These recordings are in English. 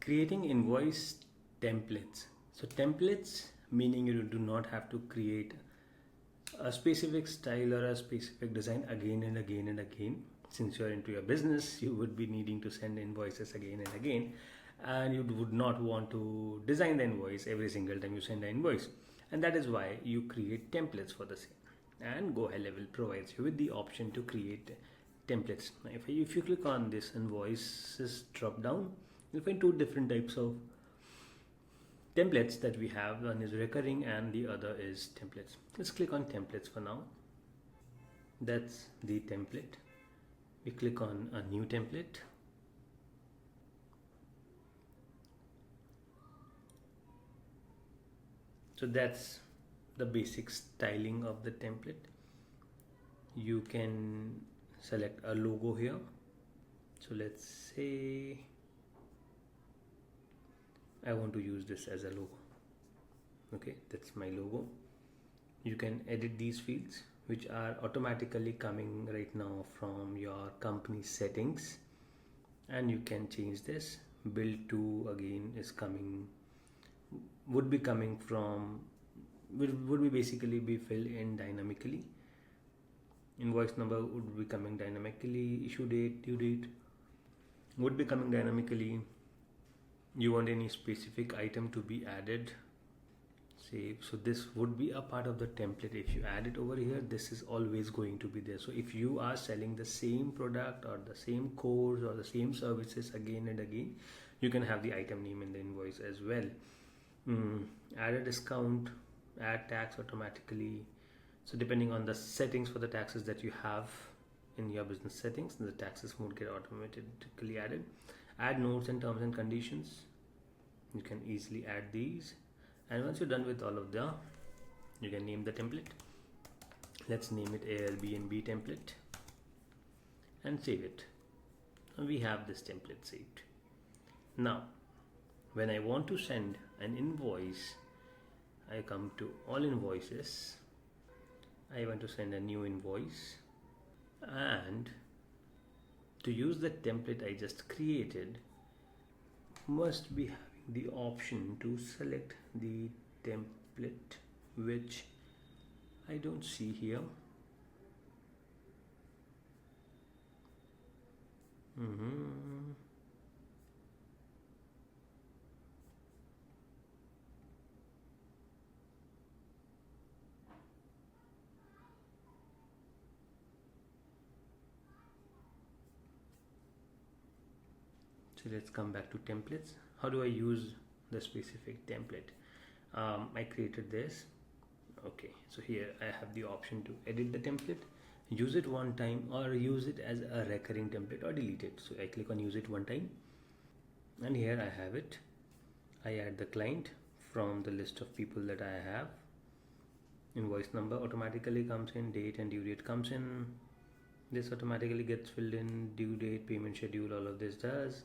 Creating invoice templates. So templates meaning you do not have to create a specific style or a specific design again and again and again. Since you're into your business, you would be needing to send invoices again and again, and you would not want to design the invoice every single time you send an invoice, and that is why you create templates for the same. And GoHighLevel provides you with the option to create templates. Now, if you click on this invoices drop down, you'll find two different types of templates that we have. One is recurring and the other is templates. Let's click on templates for now. That's the template. We click on a new template. So that's the basic styling of the template. You can select a logo here. So let's say I want to use this as a logo. Okay, that's my logo. You can edit these fields, which are automatically coming right now from your company settings, and you can change this. Build to again is coming, would be coming from, would be basically be filled in dynamically. Invoice number would be coming dynamically. Issue date, due date would be coming dynamically. You want any specific item to be added, save. So this would be a part of the template. If you add it over here, this is always going to be there. So if you are selling the same product or the same course or the same services again and again, you can have the item name in the invoice as well. Add a discount, add tax automatically. So depending on the settings for the taxes that you have in your business settings, the taxes would get automatically added. Add notes and terms and conditions. You can easily add these, and once you're done with all of them, you can name the template. Let's name it Airbnb template and save it. We have this template saved. Now when I want to send an invoice, I come to all invoices. I want to send a new invoice, and to use the template I just created, must be having the option to select the template, which I don't see here. So let's come back to templates. How do I use the specific template? I created this. Okay, so here I have the option to edit the template, use it one time, or use it as a recurring template, or delete it. So I click on use it one time, and here I have it. I add the client from the list of people that I have. Invoice number automatically comes in, date and due date comes in. This automatically gets filled in, due date, payment schedule, all of this does.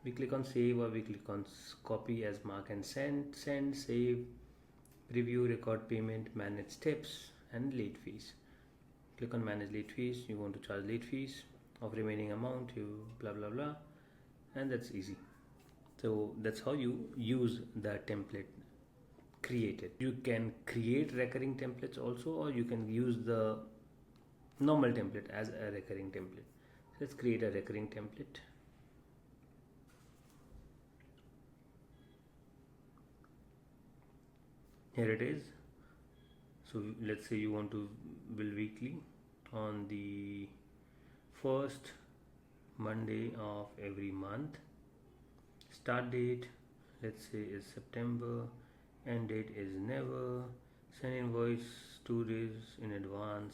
We click on save, or we click on copy as mark and send, save, preview, record payment, manage tips and late fees. Click on manage late fees. You want to charge late fees of remaining amount, you blah blah blah, and that's easy. So that's how you use the template created. You can create recurring templates also, or you can use the normal template as a recurring template. So let's create a recurring template. Here it is. So let's say you want to bill weekly on the first Monday of every month. Start date, let's say, is September. End date is never. Send invoice 2 days in advance.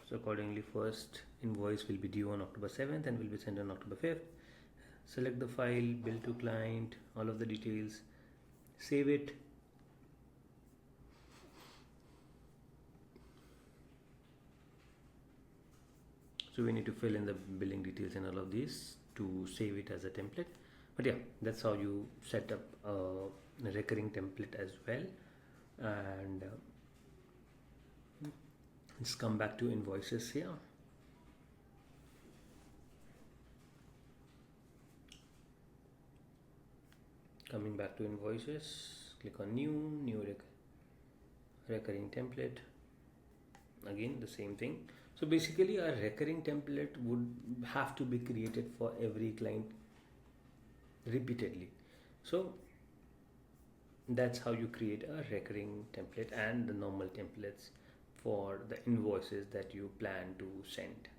So accordingly, first invoice will be due on October 7th and will be sent on October 5th. Select the file, bill to client, all of the details, save it. So we need to fill in the billing details and all of these to save it as a template. But yeah, that's how you set up a recurring template as well. And let's come back to invoices here. Coming back to invoices, click on new recurring template. Again the same thing. So basically a recurring template would have to be created for every client repeatedly. So that's how you create a recurring template and the normal templates for the invoices that you plan to send.